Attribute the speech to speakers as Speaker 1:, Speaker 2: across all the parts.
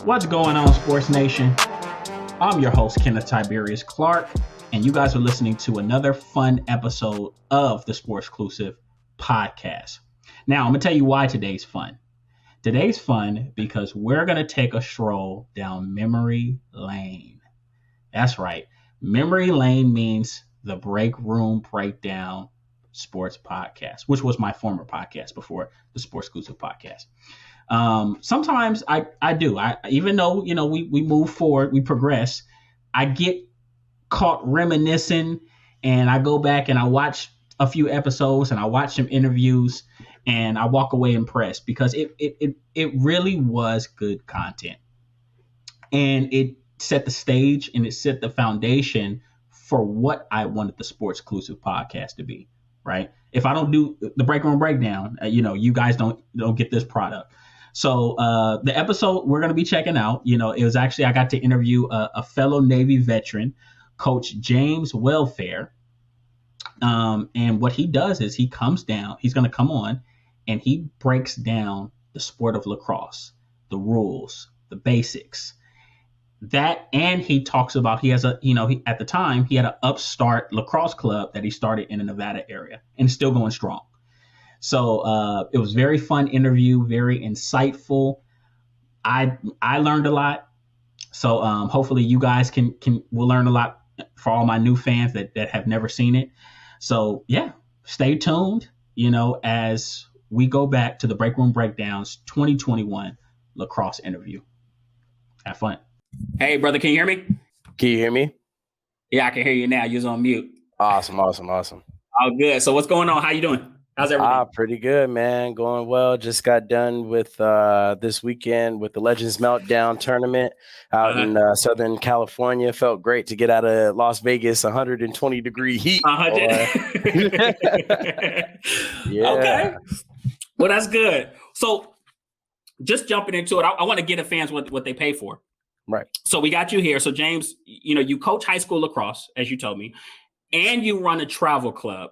Speaker 1: What's going on, Sports Nation? I'm your host, Kenneth Tiberius Clark, and you guys are listening to another fun episode of the Sports Exclusive podcast. Now, I'm going to tell you why today's fun. Today's fun because we're going to take a stroll down memory lane. That's right. Memory lane means the Breakroom Breakdown Sports Podcast, which was my former podcast before the Sports Exclusive podcast. Sometimes I do. Even though, we move forward, we progress, I get caught reminiscing and I go back and I watch a few episodes and I watch some interviews and I walk away impressed because it really was good content. And it set the stage and it set the foundation for what I wanted the Sports Exclusive podcast to be, right? If I don't do the Breakroom Breakdown, you guys don't get this product. So the episode we're going to be checking out, it was actually, I got to interview a fellow Navy veteran, Coach James Welfare. And what he does is he comes down, he's going to come on and he breaks down the sport of lacrosse, the rules, the basics. That, and he talks about, he has at the time, he had an upstart lacrosse club that he started in the Nevada area and still going strong. So it was very fun interview, very insightful. I learned a lot. So hopefully you guys will learn a lot for all my new fans that have never seen it. So yeah, stay tuned, as we go back to the Breakroom Breakdowns 2021 lacrosse interview. Have fun. Hey, brother, can you hear me?
Speaker 2: Can you hear me?
Speaker 1: Yeah, I can hear you now. You're on mute.
Speaker 2: Awesome.
Speaker 1: Oh, good. So what's going on? How you doing? How's everything?
Speaker 2: Pretty good, man. Going well. Just got done with this weekend with the Legends Meltdown tournament out in Southern California. Felt great to get out of Las Vegas, 120-degree heat.
Speaker 1: Yeah. Okay. Well, that's good. So just jumping into it, I want to get the fans what they pay for.
Speaker 2: Right.
Speaker 1: So we got you here. So James, you coach high school lacrosse, as you told me, and you run a travel club.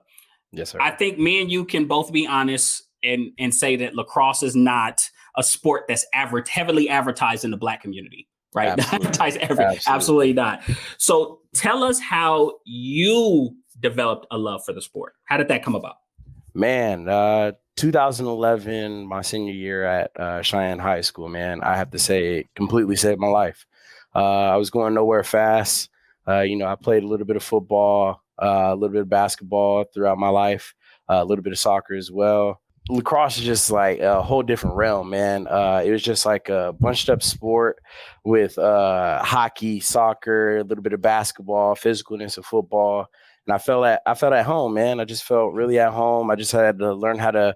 Speaker 2: Yes, sir.
Speaker 1: I think me and you can both be honest and say that lacrosse is not a sport that's heavily advertised in the Black community, right? Absolutely not. So tell us how you developed a love for the sport. How did that come about?
Speaker 2: Man, 2011, my senior year at Cheyenne High School, man, I have to say it completely saved my life. I was going nowhere fast. I played a little bit of football, a little bit of basketball throughout my life, a little bit of soccer as well. Lacrosse is just like a whole different realm, man. It was just like a bunched up sport with hockey, soccer, a little bit of basketball, physicalness of football. And I felt at home, man. I just felt really at home. I just had to learn how to,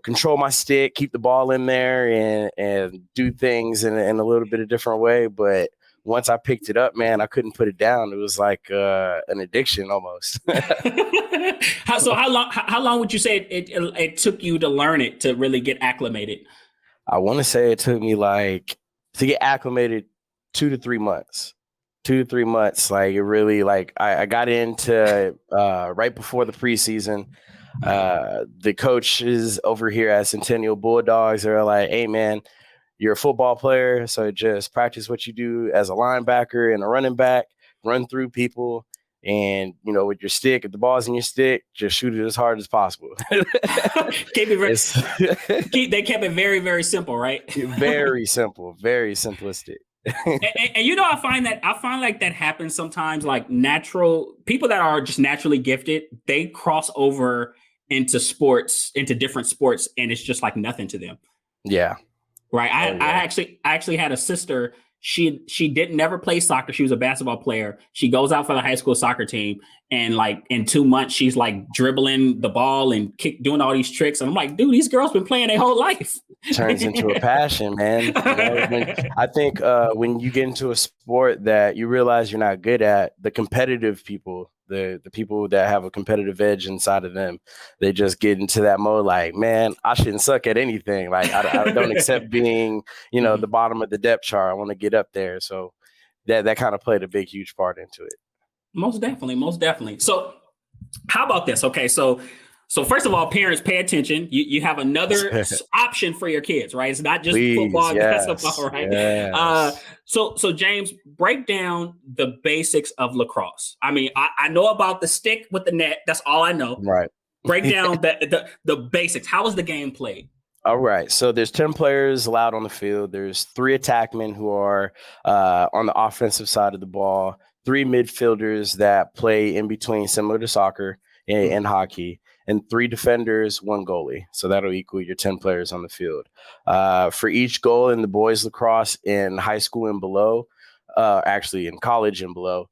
Speaker 2: control my stick, keep the ball in there and do things in a little bit of different way. But once I picked it up, man, I couldn't put it down. It was like an addiction almost.
Speaker 1: So how long would you say it took you to learn it, to really get acclimated?
Speaker 2: I want to say it took me to get acclimated 2 to 3 months. 2 to 3 months. Like it really, I got into right before the preseason. The coaches over here at Centennial Bulldogs are like, hey, man, you're a football player, so just practice what you do as a linebacker and a running back, run through people, and, with your stick, if the ball's in your stick, just shoot it as hard as possible.
Speaker 1: They kept it very, very simple, right?
Speaker 2: Very simple, very simplistic.
Speaker 1: and I find like that happens sometimes, like natural people that are just naturally gifted, they cross over into different sports, and it's just like nothing to them.
Speaker 2: Yeah.
Speaker 1: Right. I actually had a sister. She didn't never play soccer. She was a basketball player. She goes out for the high school soccer team, and like in 2 months, she's like dribbling the ball and doing all these tricks. And I'm like, dude, these girls been playing their whole life.
Speaker 2: Turns into a passion, man. I think when you get into a sport that you realize you're not good at, the competitive people, the people that have a competitive edge inside of them, they just get into that mode like, man, I shouldn't suck at anything. Like I don't accept being, the bottom of the depth chart. I want to get up there. So that kind of played a big, huge part into it.
Speaker 1: Most definitely. So how about this? Okay. So So first of all, parents, pay attention. You have another option for your kids, right? It's not just
Speaker 2: Please,
Speaker 1: football and
Speaker 2: yes,
Speaker 1: basketball, right?
Speaker 2: yes.
Speaker 1: So James, break down the basics of lacrosse. I mean, I know about the stick with the net. That's all I know.
Speaker 2: Right.
Speaker 1: Break down the basics. How is the game played?
Speaker 2: All right. So there's 10 players allowed on the field. There's 3 attackmen who are on the offensive side of the ball, 3 midfielders that play in between, similar to soccer and hockey, and 3 defenders, 1 goalie. So that'll equal your 10 players on the field. For each goal in the boys lacrosse in high school and below, actually in college and below,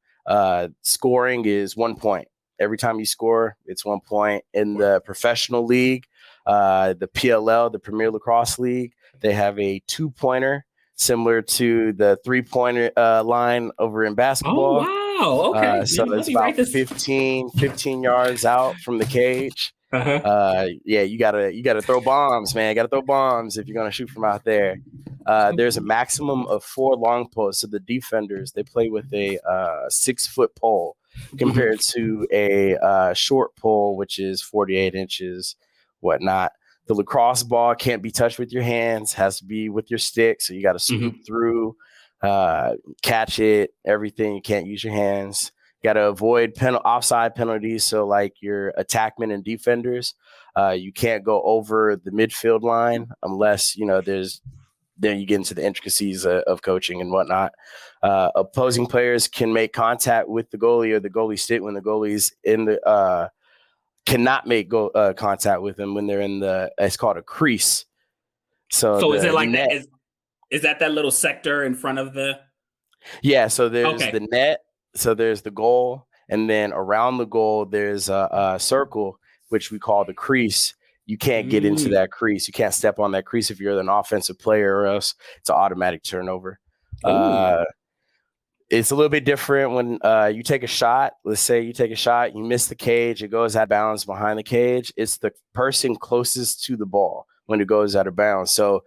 Speaker 2: scoring is 1 point. Every time you score, it's 1 point. In the professional league, the PLL, the Premier Lacrosse League, they have a 2-pointer similar to the 3-pointer line over in basketball.
Speaker 1: Oh, wow. Okay.
Speaker 2: So it's about 15 yards out from the cage. Yeah, you gotta throw bombs, man. You gotta throw bombs if you're gonna shoot from out there. There's a maximum of 4 long posts. So the defenders, they play with a 6-foot pole compared to a short pole, which is 48 inches, whatnot. The lacrosse ball can't be touched with your hands, has to be with your stick. So you got to scoop through, catch it, everything. You can't use your hands. You got to avoid offside penalties. So like your attackmen and defenders, you can't go over the midfield line unless, then you get into the intricacies of coaching and whatnot. Opposing players can make contact with the goalie or the goalie stick when the goalie's in the cannot make contact with them when they're in it's called a crease. So
Speaker 1: is it like net, that? Is that little sector in front of the?
Speaker 2: Yeah. So there's the net. So there's the goal, and then around the goal there's a circle which we call the crease. You can't get into that crease. You can't step on that crease if you're an offensive player, or else it's an automatic turnover. It's a little bit different when you take a shot. Let's say you take a shot, you miss the cage, it goes out of bounds behind the cage. It's the person closest to the ball when it goes out of bounds. So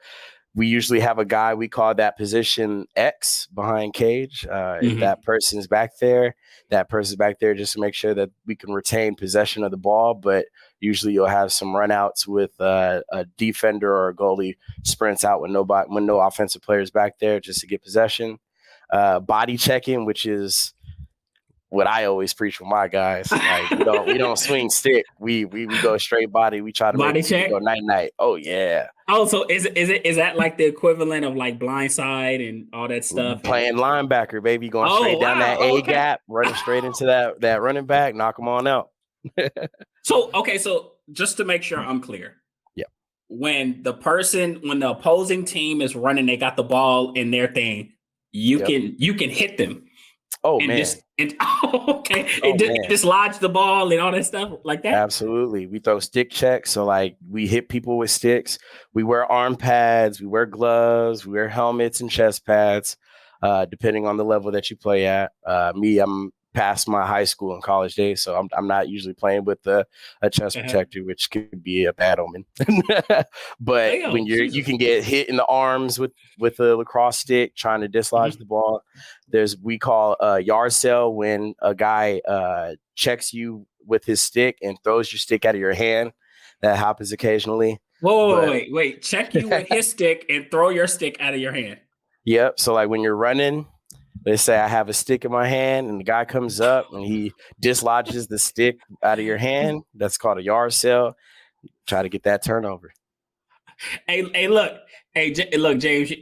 Speaker 2: we usually have a guy, we call that position X behind cage. If that person's back there, just to make sure that we can retain possession of the ball. But usually you'll have some runouts with a defender or a goalie sprints out with no offensive players back there just to get possession. Body checking, which is what I always preach with my guys. Like we don't swing stick. We go straight body. We try to
Speaker 1: body check.
Speaker 2: Go night. Oh yeah.
Speaker 1: Oh, so is that like the equivalent of like blindside and all that stuff?
Speaker 2: Playing linebacker, baby, going straight down that A gap, running straight into that running back, knock them on out.
Speaker 1: So just to make sure I'm clear.
Speaker 2: Yeah.
Speaker 1: When the opposing team is running, they got the ball in their thing. You can hit them.
Speaker 2: Oh man!
Speaker 1: Dislodge the ball and all that stuff like that.
Speaker 2: Absolutely, we throw stick checks. So like we hit people with sticks. We wear arm pads. We wear gloves. We wear helmets and chest pads, depending on the level that you play at. I'm past my high school and college days, so I'm not usually playing with a chest protector, which could be a bad omen. But when you can get hit in the arms with a lacrosse stick trying to dislodge the ball. We call a yard sale when a guy checks you with his stick and throws your stick out of your hand. That happens occasionally.
Speaker 1: Wait! Check you with his stick and throw your stick out of your hand.
Speaker 2: Yep. So like when you're running. Let's say I have a stick in my hand and the guy comes up and he dislodges the stick out of your hand. That's called a yard sale. Try to get that turnover.
Speaker 1: Look, James,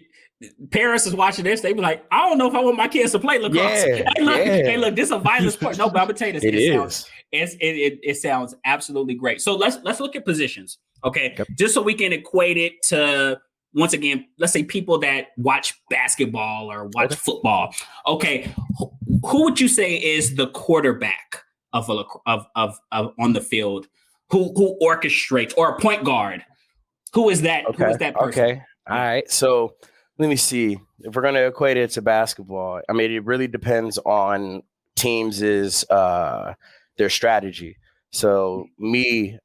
Speaker 1: parents is watching this. They be like, I don't know if I want my kids to play lacrosse. Look, this is a violent sport. No, but I'm gonna tell you this. It sounds absolutely great. So let's look at positions. Okay. Yep. Just so we can equate it to, once again, let's say people that watch basketball or watch football. Okay, who would you say is the quarterback of on the field? Who orchestrates, or a point guard? Who is that?
Speaker 2: Okay.
Speaker 1: Who is that person?
Speaker 2: Okay, all right. So let me see. If we're going to equate it to basketball, I mean, it really depends on teams' their strategy. So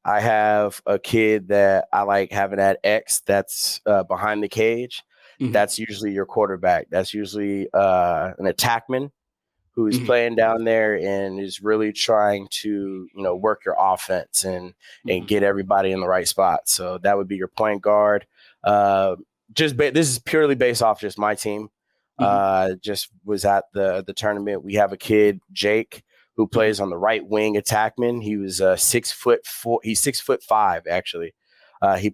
Speaker 2: I have a kid that I like having at X that's behind the cage. That's usually your quarterback. That's usually an attackman who's
Speaker 1: Mhm.
Speaker 2: playing down there and is really trying to, work your offense and
Speaker 1: Mhm.
Speaker 2: get everybody in the right spot. So that would be your point guard. This is purely based off just my team.
Speaker 1: Mhm.
Speaker 2: Just was at the tournament. We have a kid, Jake, who
Speaker 1: Mhm.
Speaker 2: plays on the right wing attackman. He was 6'4". He's 6'5" actually.
Speaker 1: Ooh.
Speaker 2: He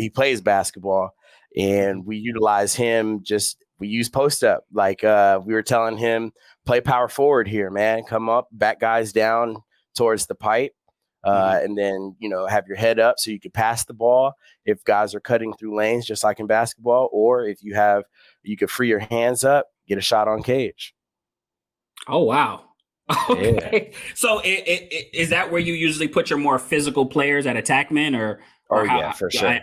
Speaker 2: plays basketball,
Speaker 1: Mhm.
Speaker 2: and we utilize him. We use post up. Like we were telling him, play power forward here, man. Come up, back guys down towards the pipe.
Speaker 1: Mhm.
Speaker 2: And then, have your head up so you can pass the ball if guys are cutting through lanes, just like in basketball, or if you could free your hands up, get a shot on cage.
Speaker 1: Oh, wow.
Speaker 2: Yeah.
Speaker 1: Okay. So is that where you usually put your more physical players at attackmen or
Speaker 2: Oh yeah,
Speaker 1: how?
Speaker 2: for sure.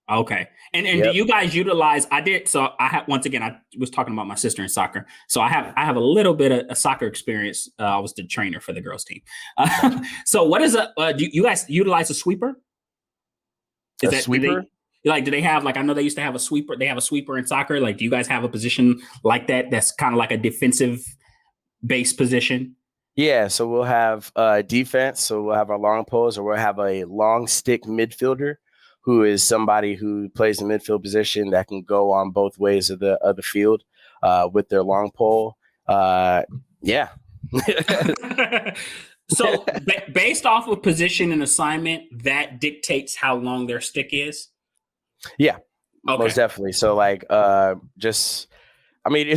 Speaker 1: Okay. And do
Speaker 2: Yep.
Speaker 1: you guys utilize? I did. So I have once again. I was talking about my sister in soccer. So I have a little bit of a soccer experience. I was the trainer for the girls team.
Speaker 2: Gotcha.
Speaker 1: So what is do you guys utilize a sweeper? Is
Speaker 2: A
Speaker 1: that do
Speaker 2: sweeper?
Speaker 1: they like? Do they have like? I know they used to have a sweeper. They have a sweeper in soccer. Like, do you guys have a position like that? That's kind of like a defensive base position.
Speaker 2: Yeah, so we'll have defense. So we'll have our long poles, or we'll have a long stick midfielder who is somebody who plays the midfield position that can go on both ways of the field with their long pole. Yeah.
Speaker 1: So based off of position and assignment, that dictates how long their stick is.
Speaker 2: Yeah, most
Speaker 1: Okay.
Speaker 2: definitely. So like it's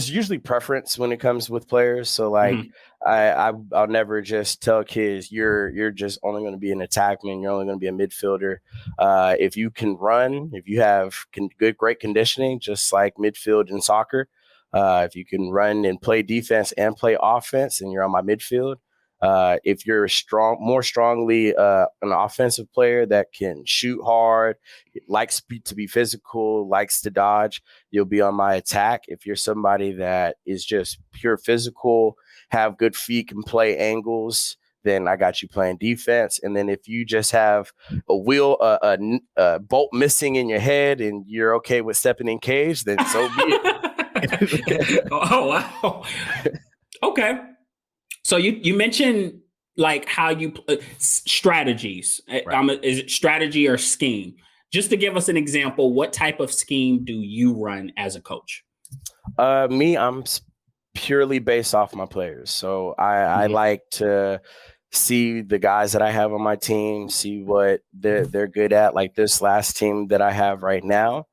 Speaker 2: usually preference when it comes with players. So like
Speaker 1: Mhm.
Speaker 2: I'll never just tell kids you're just only going to be an attackman. You're only going to be a midfielder. If you can run, if you have great conditioning, just like midfield in soccer, if you can run and play defense and play offense, and you're on my midfield. If you're more strongly an offensive player that can shoot hard, likes to be physical, likes to dodge, you'll be on my attack. If you're somebody that is just pure physical, have good feet, can play angles, then I got you playing defense. And then if you just have a bolt missing in your head and you're okay with stepping in cage, then so be it.
Speaker 1: Oh, wow. Okay. So you mentioned like how you strategies.
Speaker 2: Right.
Speaker 1: Is it strategy or scheme? Just to give us an example, what type of scheme do you run as a coach?
Speaker 2: I'm purely based off my players. So I
Speaker 1: Mhm.
Speaker 2: like to see the guys that I have on my team, see what they're good at. Like this last team that I have right now,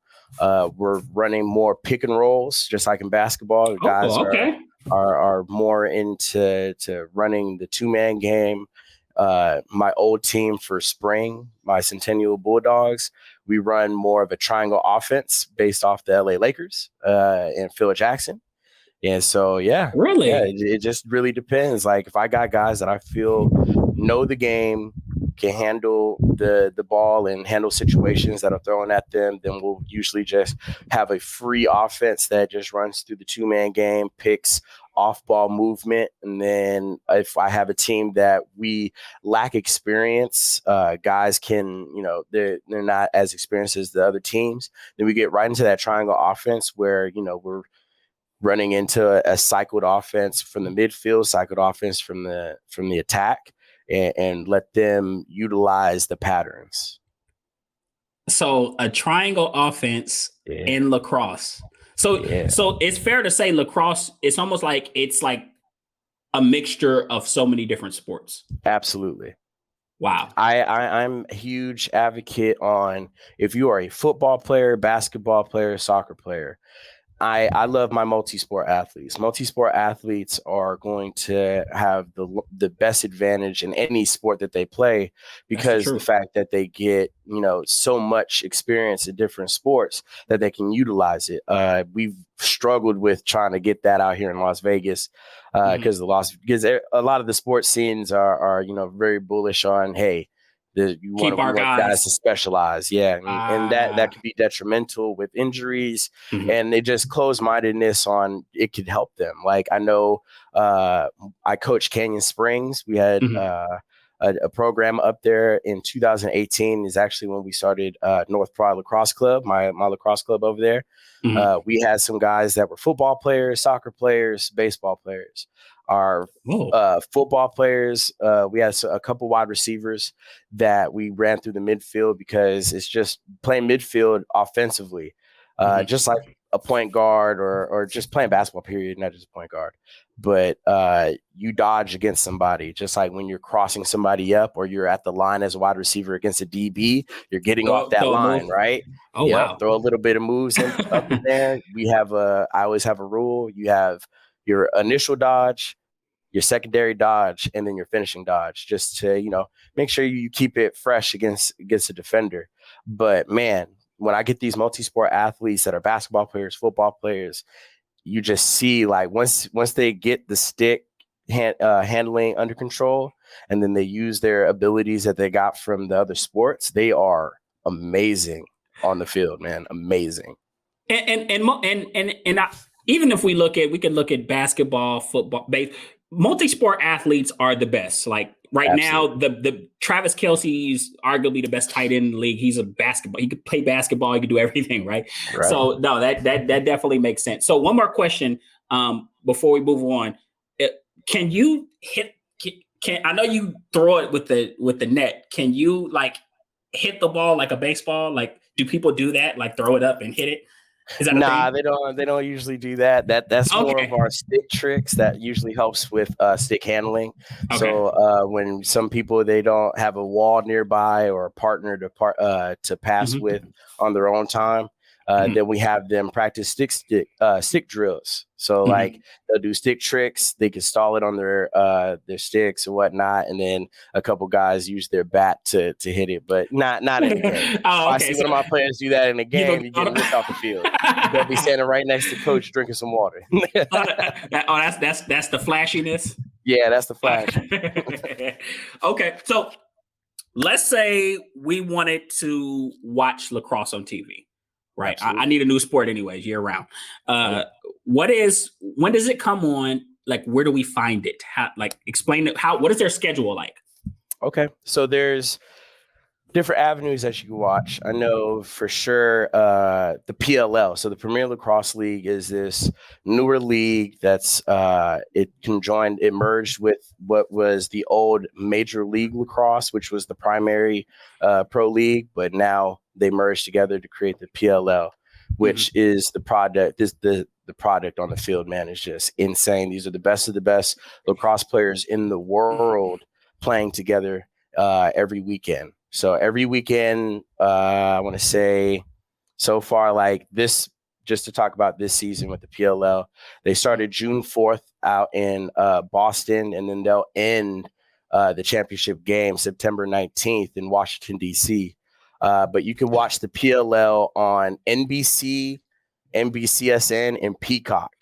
Speaker 2: we're running more pick and rolls, just like in basketball. The guys
Speaker 1: Oh, okay.
Speaker 2: are more into running the 2-man game. My old team for spring, my Centennial Bulldogs, we run more of a triangle offense based off the LA Lakers and Phil Jackson. And so, yeah,
Speaker 1: Really?
Speaker 2: it just really depends. Like if I got guys that I feel know the game, can handle the ball and handle situations that are thrown at them, then we'll usually just have a free offense that just runs through the 2-man game, picks off ball movement. And then if I have a team that we lack experience, guys can, they're not as experienced as the other teams, then we get right into that triangle offense where, we're running into a cycled offense from the midfield, cycled offense from the attack, and let them utilize the patterns.
Speaker 1: So a triangle offense
Speaker 2: Yeah,
Speaker 1: in lacrosse. So
Speaker 2: yeah,
Speaker 1: so it's fair to say lacrosse. It's almost like it's like a mixture of so many different sports.
Speaker 2: absolutely.
Speaker 1: Wow.
Speaker 2: I'm a huge advocate on if you are a football player, basketball player, soccer player. I love my multi-sport athletes. Multi-sport athletes are going to have the best advantage in any sport that they play
Speaker 1: That's the
Speaker 2: because the
Speaker 1: truth.
Speaker 2: fact that they get, so much experience in different sports that they can utilize it. We've struggled with trying to get that out here in Las Vegas
Speaker 1: Mhm.
Speaker 2: because a lot of the sports scenes are very bullish on, hey,
Speaker 1: Keep
Speaker 2: we
Speaker 1: our
Speaker 2: want guys to
Speaker 1: guys.
Speaker 2: specialize, yeah, and that
Speaker 1: Ah.
Speaker 2: could be detrimental with injuries,
Speaker 1: Mhm.
Speaker 2: and they just close mindedness on it could help them. Like I know, I coach Canyon Springs. We had
Speaker 1: Mhm.
Speaker 2: a program up there in 2018 is actually when we started North Pride Lacrosse Club, my lacrosse club over there.
Speaker 1: Mhm.
Speaker 2: We had some guys that were football players, soccer players, baseball players. Our football players, we had a couple wide receivers that we ran through the midfield because it's just playing midfield offensively, just like a point guard or just playing basketball, period, not just a point guard. But you dodge against somebody, just like when you're crossing somebody up or you're at the line as a wide receiver against a DB, you're getting off that line, right?
Speaker 1: Oh, wow.
Speaker 2: Throw a little bit of moves up in there. I always have a rule. You have your initial dodge, your secondary dodge, and then your finishing dodge, just to, make sure you keep it fresh against a defender. But man, when I get these multi-sport athletes that are basketball players, football players, you just see like once they get the stick handling under control, and then they use their abilities that they got from the other sports, they are amazing on the field, man. Amazing.
Speaker 1: And even if we can look at basketball, football, multi-sport athletes are the best. Like right Absolutely. Now, the Travis Kelce's arguably the best tight end in the league. He's a basketball. He could play basketball. He could do everything, right? So no, that definitely makes sense. So one more question before we move on. Can you hit? I know you throw it with the net. Can you like hit the ball like a baseball? Like, do people do that? Like throw it up and hit it?
Speaker 2: Nah, they don't usually do that. That's more of our stick tricks that usually helps with stick handling. Okay. So when some people, they don't have a wall nearby or a partner to pass with on their own time, then we have them practice stick drills. So like they'll do stick tricks. They can stall it on their sticks and whatnot, and then a couple guys use their bat to hit it, but not in the game. I see one of my players do that in the game. You get ripped off the field. You're gonna be standing right next to coach drinking some water.
Speaker 1: That's the flashiness.
Speaker 2: Yeah, that's the flash.
Speaker 1: Okay, so let's say we wanted to watch lacrosse on TV. Right. I need a new sport anyways, year round. When does it come on? Like, where do we find it? Explain it. What is their schedule like?
Speaker 2: Okay. So there's different avenues that you can watch. I know for sure the PLL. So the Premier Lacrosse League is this newer league that's it merged with what was the old Major League Lacrosse, which was the primary pro league, but now they merged together to create the PLL, which is the product. The product on the field, man, is just insane. These are the best of the best lacrosse players in the world playing together every weekend. So every weekend, I want to say so far, like this, just to talk about this season with the PLL, they started June 4th out in Boston, and then they'll end the championship game September 19th in Washington, D.C. But you can watch the PLL on NBC, NBCSN, and Peacock.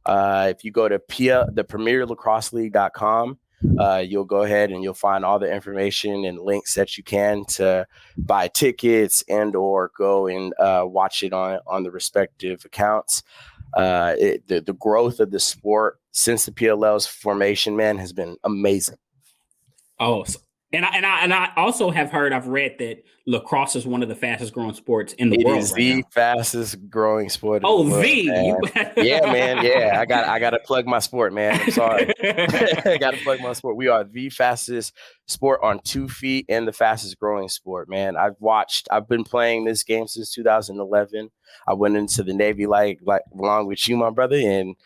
Speaker 2: If you go to the PremierLacrosseLeague.com, you'll go ahead and you'll find all the information and links that you can to buy tickets and or go and watch it on the respective accounts. The growth of the sport since the PLL's formation, man, has been amazing.
Speaker 1: Oh, and I also have heard, I've read that lacrosse is one of the fastest growing sports in the world. It is
Speaker 2: the fastest growing sport.
Speaker 1: Oh,
Speaker 2: yeah, man. Yeah, I got to plug my sport, man. I'm sorry. I got to plug my sport. We are the fastest sport on 2 feet and the fastest growing sport, man. I've been playing this game since 2011. I went into the Navy like along with you, my brother, and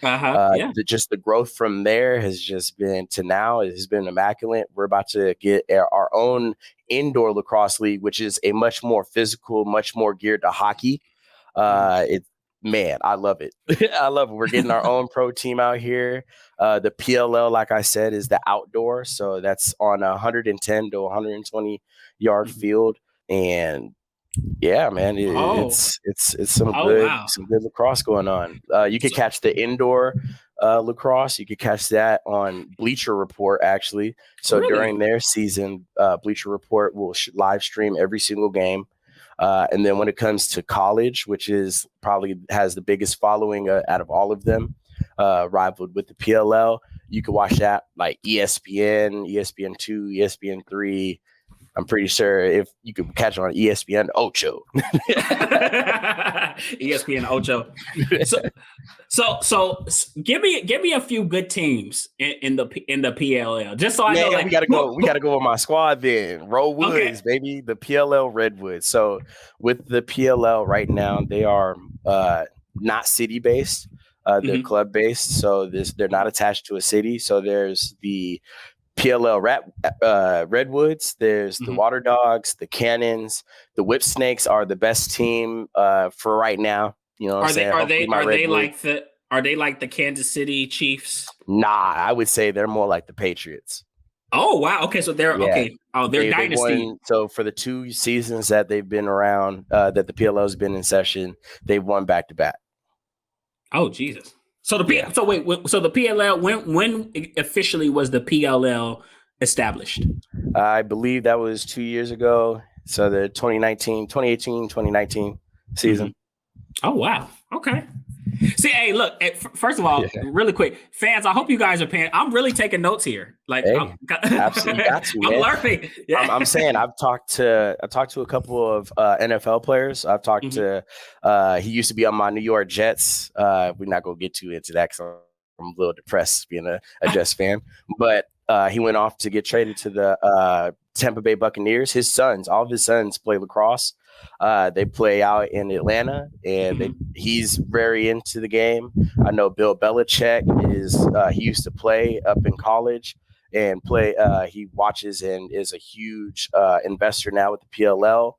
Speaker 2: just the growth from there has just been to now. It has been immaculate. We're about to get our own indoor lacrosse league, which is a much more physical, much more geared to hockey. Man, I love it. I love it. We're getting our own pro team out here. The PLL, like I said, is the outdoor, so that's on a 110 to 120 yard field, and yeah, man, it's some good lacrosse going on. You could catch the indoor lacrosse. You could catch that on Bleacher Report, actually. So really? During their season, Bleacher Report will live stream every single game. And then when it comes to college, which is probably has the biggest following out of all of them, rivaled with the PLL, you could watch that like ESPN, ESPN2, ESPN3. I'm pretty sure if you could catch on ESPN Ocho.
Speaker 1: ESPN Ocho. So give me a few good teams in the PLL, just so I know. Like,
Speaker 2: we gotta go with my squad then. Roll Woods, baby, the PLL Redwoods. So with the PLL right now, they are not city based. They're club based. So they're not attached to a city. So there's the PLL Redwoods. There's the Water Dogs, the Cannons, the Whip Snakes are the best team for right now. You know, what
Speaker 1: are they like the Kansas City Chiefs?
Speaker 2: Nah, I would say they're more like the Patriots.
Speaker 1: Oh wow, okay, so they're okay. Oh, they're dynasty.
Speaker 2: So for the 2 seasons that they've been around, that the PLL has been in session, they've won back to back.
Speaker 1: Oh Jesus. So the PLL, when officially was the PLL established?
Speaker 2: I believe that was 2 years ago. So the 2018-2019 season.
Speaker 1: Oh wow. Okay. See, hey, look. First of all, really quick, fans. I hope you guys are paying. I'm really taking notes here. Like,
Speaker 2: hey, absolutely got to.
Speaker 1: I'm learning. Yeah.
Speaker 2: I'm saying I've talked to a couple of NFL players. I've talked to. He used to be on my New York Jets. We're not gonna get too into that because I'm a little depressed being a Jets fan. But he went off to get traded to the Tampa Bay Buccaneers. All of his sons play lacrosse. They play out in Atlanta, and he's very into the game. I know Bill Belichick he used to play up in college and play. He watches and is a huge investor now with the PLL.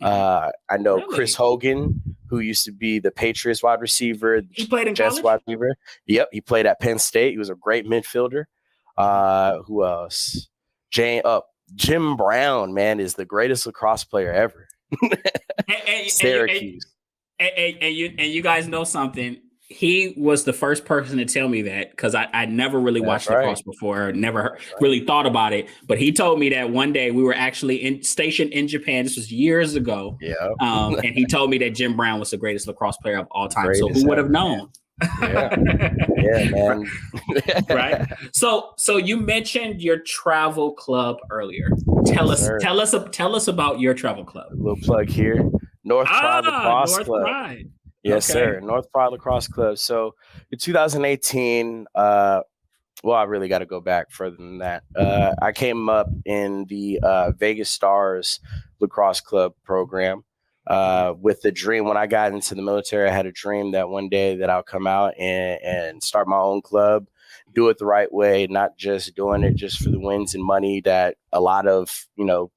Speaker 2: I know Chris Hogan, who used to be the Patriots wide receiver.
Speaker 1: He played in
Speaker 2: Jets
Speaker 1: college?
Speaker 2: wide receiver. Yep, he played at Penn State. He was a great midfielder. Who else? Jim Brown, man, is the greatest lacrosse player ever. Syracuse.
Speaker 1: And you guys know something. He was the first person to tell me that, because I never really watched lacrosse before, never really thought about it. But he told me that one day we were actually stationed in Japan. This was years ago.
Speaker 2: Yeah.
Speaker 1: And he told me that Jim Brown was the greatest lacrosse player of all time. So who would have known?
Speaker 2: Yeah, man.
Speaker 1: Right. So you mentioned your travel club earlier. Tell us about your travel club.
Speaker 2: A little plug here. North Pride Lacrosse Club.
Speaker 1: Pride.
Speaker 2: Yes, sir. North Pride Lacrosse Club. So in 2018, I really got to go back further than that. I came up in the Vegas Stars Lacrosse Club program. With the dream. When I got into the military, I had a dream that one day that I'll come out and start my own club, do it the right way, not just doing it just for the wins and money that a lot of,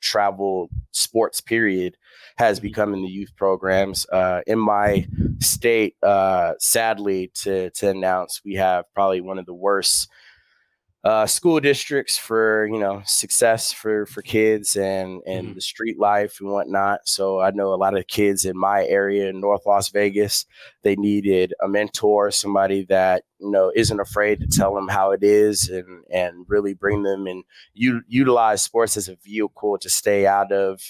Speaker 2: travel sports period has become in the youth programs. In my state, sadly to announce, we have probably one of the worst school districts for success for kids and the street life and whatnot. So I know a lot of kids in my area in North Las Vegas, they needed a mentor, somebody that isn't afraid to tell them how it is and really bring them and utilize sports as a vehicle to stay out of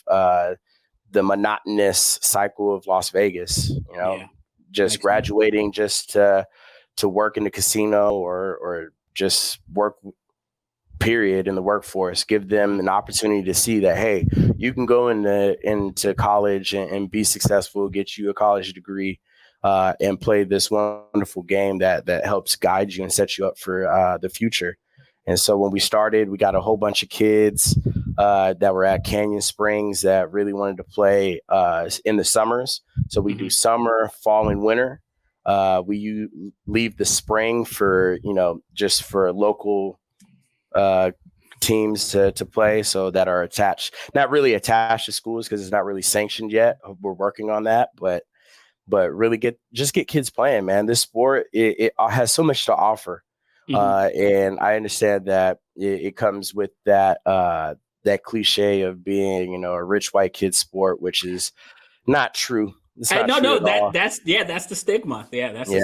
Speaker 2: the monotonous cycle of Las Vegas. Just graduating just to work in the casino or just work period in the workforce, give them an opportunity to see that, hey, you can go into college and be successful, get you a college degree, and play this wonderful game that helps guide you and set you up for the future. And so when we started, we got a whole bunch of kids that were at Canyon Springs that really wanted to play in the summers. So we do summer, fall, and winter. We leave the spring for, just for local teams to play, so that are not really attached to schools because it's not really sanctioned yet. We're working on that, but really get kids playing, man. This sport, it has so much to offer. And I understand that it comes with that cliche of being, a rich white kid sport, which is not true. That's
Speaker 1: the stigma. Yeah, that's the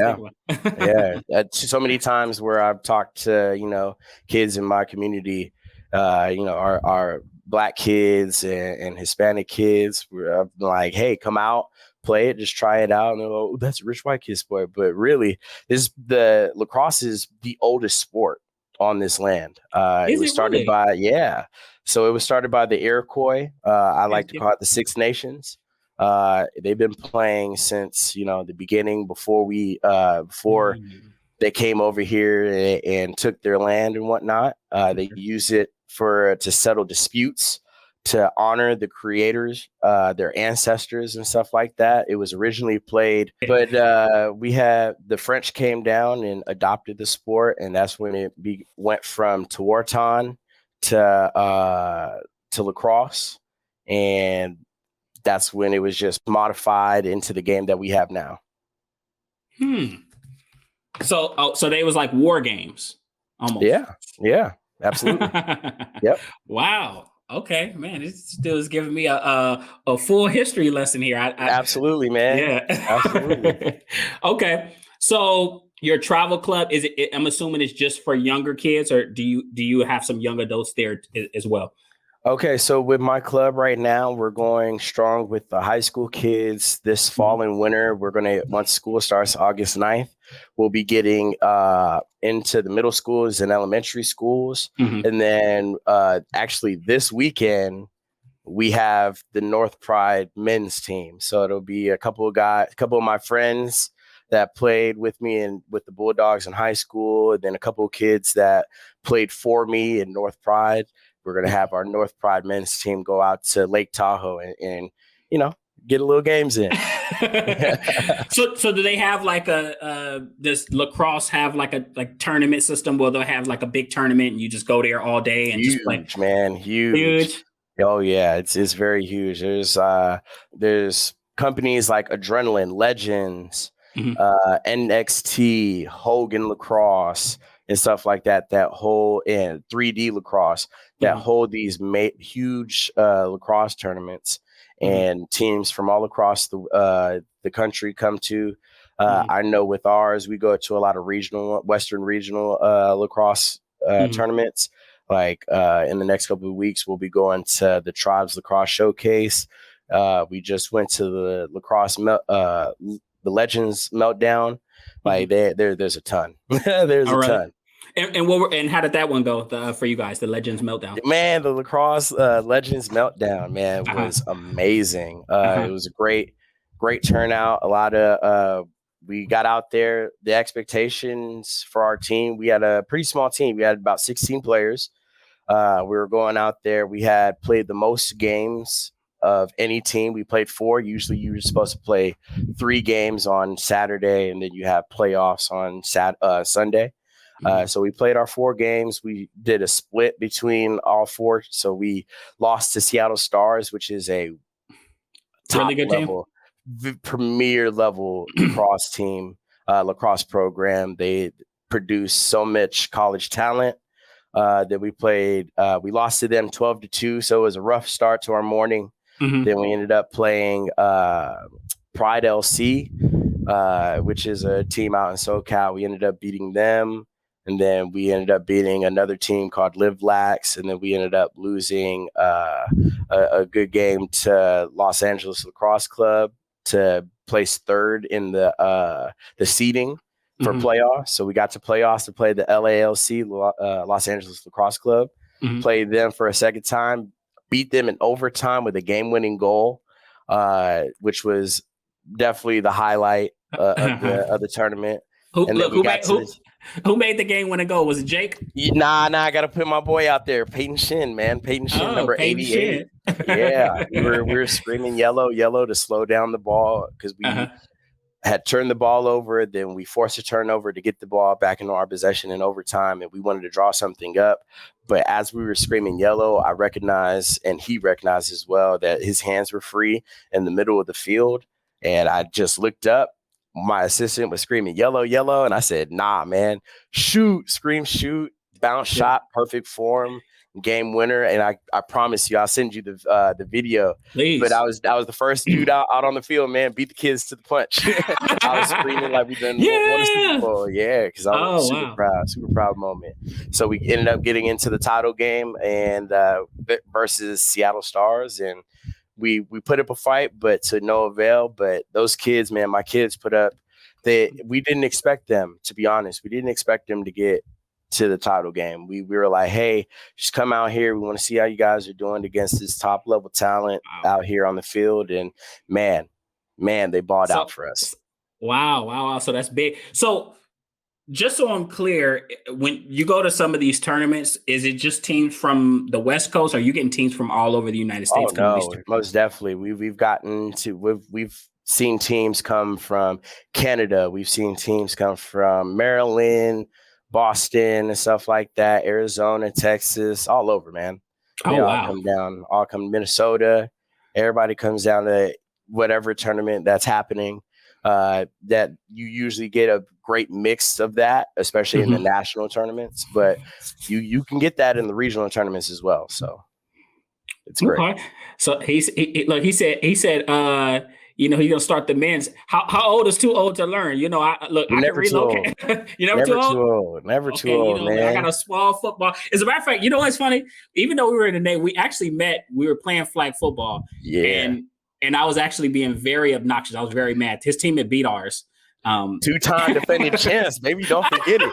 Speaker 1: stigma.
Speaker 2: So many times where I've talked to kids in my community, our Black kids and Hispanic kids, where I'm like, hey, come out, play it, just try it out, and they're like, oh, that's a rich white kid sport. But really, lacrosse is the oldest sport on this land.
Speaker 1: Is
Speaker 2: It was
Speaker 1: it
Speaker 2: started
Speaker 1: really?
Speaker 2: So it was started by the Iroquois. I
Speaker 1: Yeah,
Speaker 2: like to
Speaker 1: yeah.
Speaker 2: call it the Six Nations. They've been playing since, the beginning before
Speaker 1: Mm.
Speaker 2: they came over here and took their land and whatnot. They
Speaker 1: Okay.
Speaker 2: use it to settle disputes, to honor the creators, their ancestors and stuff like that. It was originally played, but the French came down and adopted the sport, and that's when went from Tewaaraton to lacrosse, and that's when it was just modified into the game that we have now.
Speaker 1: So they was like war games almost.
Speaker 2: Yeah, absolutely. Yep.
Speaker 1: Wow. Okay, man, it still is giving me a full history lesson here.
Speaker 2: Absolutely, man. Absolutely.
Speaker 1: Yeah. Okay. So your travel club I'm assuming it's just for younger kids, or do you have some young adults there as well?
Speaker 2: Okay, so with my club right now, we're going strong with the high school kids this fall and winter. Once school starts August 9th, we'll be getting into the middle schools and elementary schools.
Speaker 1: Mhm.
Speaker 2: And then actually this weekend, we have the North Pride men's team. So it'll be a couple of my friends that played with me and with the Bulldogs in high school, and then a couple of kids that played for me in North Pride. We're going to have our North Pride men's team go out to Lake Tahoe and get a little games in.
Speaker 1: So do they have like does lacrosse have like a tournament system where they'll have like a big tournament and you just go there all day and just play?
Speaker 2: Huge, man, huge.
Speaker 1: Huge.
Speaker 2: Oh yeah, it's very huge. There's companies like Adrenaline, Legends,
Speaker 1: Mhm.
Speaker 2: NXT, Hogan Lacrosse, and stuff like that. That whole and 3D Lacrosse that
Speaker 1: Mhm.
Speaker 2: hold these huge lacrosse tournaments,
Speaker 1: Mhm.
Speaker 2: and teams from all across the country come to.
Speaker 1: Mhm.
Speaker 2: I know with ours, we go to a lot of Western regional lacrosse
Speaker 1: Mhm.
Speaker 2: tournaments. Like in the next couple of weeks, we'll be going to the Tribes Lacrosse Showcase. We just went to the the Legends Meltdown. Like
Speaker 1: Mhm.
Speaker 2: there's a ton. There's
Speaker 1: All
Speaker 2: a
Speaker 1: right.
Speaker 2: ton.
Speaker 1: And how did that one go for you guys? The Legends Meltdown.
Speaker 2: Man, the Lacrosse Legends Meltdown, man,
Speaker 1: Uh-huh.
Speaker 2: was amazing. It
Speaker 1: Uh-huh.
Speaker 2: was a great turnout. A lot of we got out there. The expectations for our team, we had a pretty small team. We had about 16 players. We were going out there. We had played the most games of any team. We played 4. Usually you were supposed to play 3 games on Saturday, and then you have playoffs on Sunday.
Speaker 1: Mhm.
Speaker 2: So we played our 4 games. We did a split between all 4. So we lost to Seattle Stars, which is a
Speaker 1: Really
Speaker 2: top
Speaker 1: good team.
Speaker 2: level, premier level lacrosse program. They produce so much college talent that we played. We lost to them 12-2, so it was a rough start to our morning.
Speaker 1: Mhm.
Speaker 2: Then we ended up playing Pride LC, which is a team out in SoCal. We ended up beating them, and then we ended up beating another team called Live Lax, and then we ended up losing a good game to Los Angeles Lacrosse Club to place 3rd in the seeding for
Speaker 1: Mhm.
Speaker 2: playoffs. So we got to playoffs to play the LALC, Los Angeles Lacrosse Club,
Speaker 1: Mhm.
Speaker 2: played them for a second time, beat them in overtime with a game-winning goal, which was definitely the highlight of the tournament.
Speaker 1: Who
Speaker 2: And then
Speaker 1: look
Speaker 2: we
Speaker 1: who
Speaker 2: got
Speaker 1: made
Speaker 2: to the
Speaker 1: who made the game winning goal? Was it Jake?
Speaker 2: I got to put my boy out there, Peyton Shin, man, Peyton Shin,
Speaker 1: Oh,
Speaker 2: number
Speaker 1: Peyton
Speaker 2: 88.
Speaker 1: Shit.
Speaker 2: Yeah, we were screaming yellow, yellow to slow down the ball because we
Speaker 1: Uh-huh.
Speaker 2: had turned the ball over. Then we forced a turnover to get the ball back into our possession in overtime, and we wanted to draw something up. But as we were screaming yellow, I recognized, and he recognized as well, that his hands were free in the middle of the field. And I just looked up. My assistant was screaming yellow, yellow. And I said, nah, man, shoot, scream, shoot, bounce
Speaker 1: Yeah.
Speaker 2: shot, perfect form, game winner. And I promise you, I'll send you the video. But I
Speaker 1: Please.
Speaker 2: was the first dude out on the field, man. Beat the kids to the punch. I was screaming like we done won a Super
Speaker 1: Yeah.
Speaker 2: Bowl. Yeah, because I was
Speaker 1: Oh wow.
Speaker 2: super proud moment. So we ended up getting into the title game and versus Seattle Stars, and we put up a fight, but to no avail. But those kids, man, my kids put up. We didn't expect them, to be honest. We didn't expect them to get to the title game. We were like, hey, just come out here. We want to see how you guys are doing against this top level talent out here on the field. And man, they balled out for us.
Speaker 1: Wow. So that's big. So just so I'm clear, when you go to some of these tournaments, is it just teams from the West Coast? Or are you getting teams from all over the United States?
Speaker 2: Oh, no, most definitely. We've seen teams come from Canada. We've seen teams come from Maryland, Boston, and stuff like that. Arizona, Texas, all over, man. They all come down. All come to Minnesota. Everybody comes down to whatever tournament that's happening. That you usually get a great mix of that, especially in the national tournaments. But you can get that in the regional tournaments as well. So it's great. Okay.
Speaker 1: So he said he's gonna start the men's. How old is too old to learn? I can relocate. You're never too old.
Speaker 2: Never too old, man.
Speaker 1: I got a small football. As a matter of fact, what's funny? Even though we were in the Navy, we actually met. We were playing flag football.
Speaker 2: Yeah.
Speaker 1: And I was actually being very obnoxious. I was very mad. His team had beat ours.
Speaker 2: 2-time defending champs, baby. Don't forget it.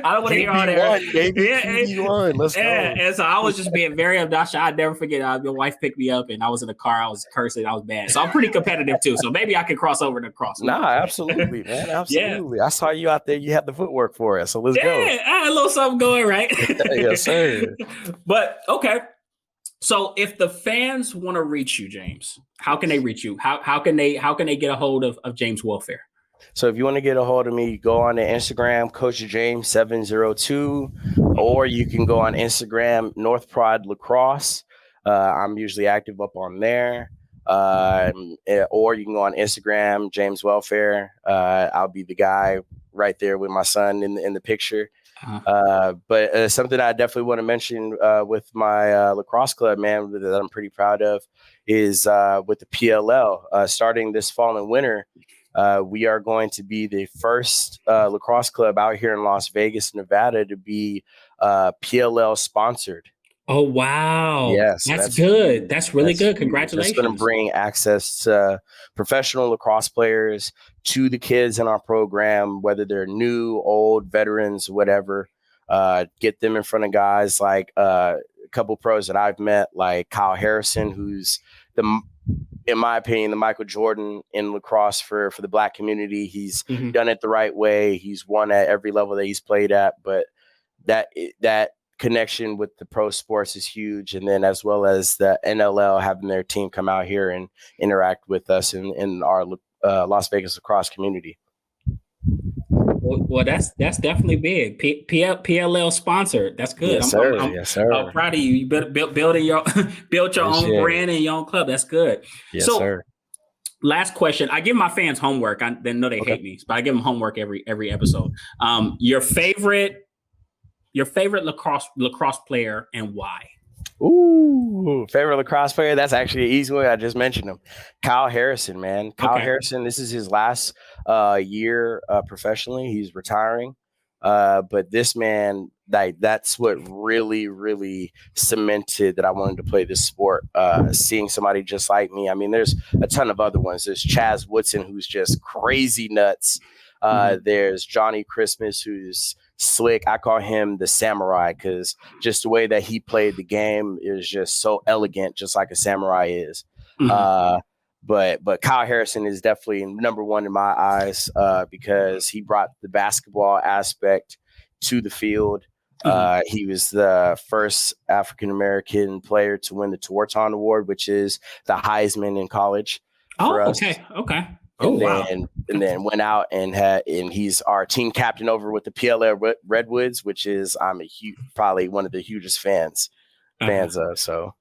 Speaker 1: I don't want to hear all that.
Speaker 2: Baby. Yeah, let's go.
Speaker 1: And so I was just being very obnoxious. I'd never forget. My wife picked me up, and I was in the car. I was cursing. I was bad. So I'm pretty competitive too. So maybe I can cross over to cross.
Speaker 2: Nah, absolutely, man. Absolutely. Yeah. I saw you out there. You had the footwork for us. So let's go.
Speaker 1: Yeah, I had a little something going, right?
Speaker 2: Yes, sir.
Speaker 1: But okay. So if the fans want to reach you, James, how can they reach you? How can they get a hold of James Welfare?
Speaker 2: So if you want to get a hold of me, go on to Instagram, Coach James 702, or you can go on Instagram, North Pride Lacrosse. I'm usually active up on there. Or you can go on Instagram, James Welfare. I'll be the guy right there with my son in the picture. But something I definitely want to mention with my lacrosse club, man, that I'm pretty proud of is with the PLL. Starting this fall and winter, we are going to be the first lacrosse club out here in Las Vegas, Nevada to be PLL sponsored.
Speaker 1: Oh, wow.
Speaker 2: Yes.
Speaker 1: That's good. That's really good. Congratulations.
Speaker 2: It's going to bring access to professional lacrosse players to the kids in our program, whether they're new, old, veterans, whatever. Get them in front of guys like a couple pros that I've met, like Kyle Harrison, who's in my opinion, the Michael Jordan in lacrosse for the Black community. He's done it the right way. He's won at every level that he's played at, but that connection with the pro sports is huge. And then as well as the NLL having their team come out here and interact with us in our Las Vegas lacrosse community.
Speaker 1: Well, that's definitely big. PLL sponsored. That's good.
Speaker 2: Yes, sir. Yes, sir.
Speaker 1: I'm proud of you. You built your own brand and your own club. That's good.
Speaker 2: Yes, sir.
Speaker 1: Last question. I give my fans homework. They know they hate me, but I give them homework every episode. Your favorite lacrosse player and why?
Speaker 2: Ooh, favorite lacrosse player? That's actually an easy one. I just mentioned him. Kyle Harrison, man. Kyle Harrison, this is his last year professionally. He's retiring. But this man, that's what really, really cemented that I wanted to play this sport. Seeing somebody just like me. I mean, there's a ton of other ones. There's Chaz Woodson, who's just crazy nuts. There's Johnny Christmas, who's slick. I call him the samurai because just the way that he played the game is just so elegant, just like a samurai is. But Kyle Harrison is definitely number one in my eyes because he brought the basketball aspect to the field. He was the first African-American player to win the Tewaaraton Award, which is the Heisman in college. For us.
Speaker 1: Okay.
Speaker 2: And then went out and he's our team captain over with the PLL Redwoods, which is I'm probably one of the hugest fans of. So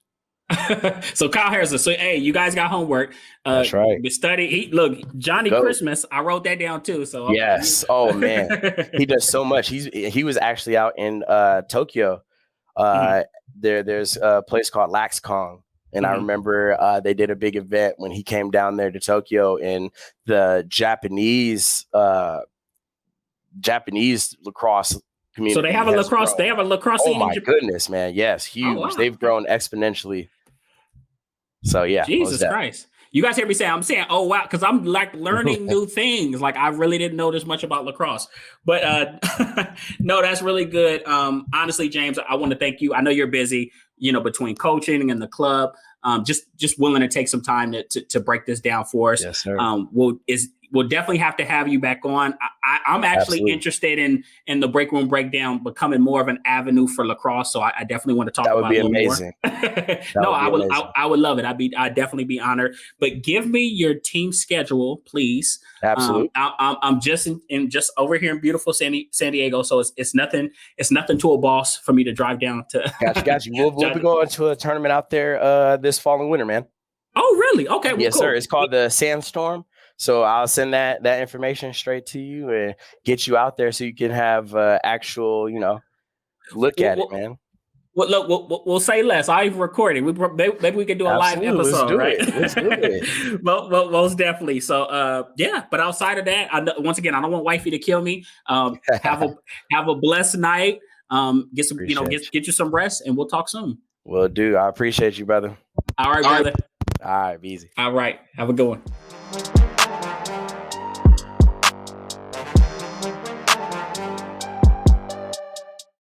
Speaker 1: Kyle Harrison. So hey, you guys got homework.
Speaker 2: That's right.
Speaker 1: Study. Johnny Christmas. I wrote that down too. So
Speaker 2: yes. Oh man, he does so much. He was actually out in Tokyo. There's a place called Lacrosse. And I remember they did a big event when he came down there to Tokyo, and the Japanese lacrosse community.
Speaker 1: So they have a lacrosse. Grown. They have a lacrosse.
Speaker 2: Oh my goodness, man! Yes, huge. Oh, wow. They've grown exponentially. So yeah,
Speaker 1: Jesus Christ. You guys hear me say, I'm saying, oh, wow, because I'm like learning new things. Like I really didn't know this much about lacrosse. But no, that's really good. Honestly, James, I want to thank you. I know you're busy, between coaching and the club. Just willing to take some time to break this down for us.
Speaker 2: Yes, sir.
Speaker 1: We'll definitely have to have you back on. I'm actually interested in the break room breakdown becoming more of an avenue for lacrosse. So I definitely want to talk about it a little amazing. More. I would love it. I'd definitely be honored. But give me your team schedule, please.
Speaker 2: Absolutely.
Speaker 1: I'm just over here in beautiful San Diego, so it's nothing to a boss for me to drive down to.
Speaker 2: Got you. We'll be going to a tournament out there this fall and winter, man.
Speaker 1: Oh, really? Okay. Well,
Speaker 2: yes,
Speaker 1: cool.
Speaker 2: Sir. It's called the Sandstorm. So I'll send that information straight to you and get you out there so you can have actual, look at it, man.
Speaker 1: Well, look, we'll say less. I've recorded. Maybe we could do a live episode, right?
Speaker 2: Let's do it.
Speaker 1: Well, most definitely. So, but outside of that, once again, I don't want wifey to kill me. Have a blessed night. Get some, get you some rest, and we'll talk soon.
Speaker 2: Well, dude, I appreciate you, brother.
Speaker 1: All right, brother.
Speaker 2: All right, be easy.
Speaker 1: All right, have a good one.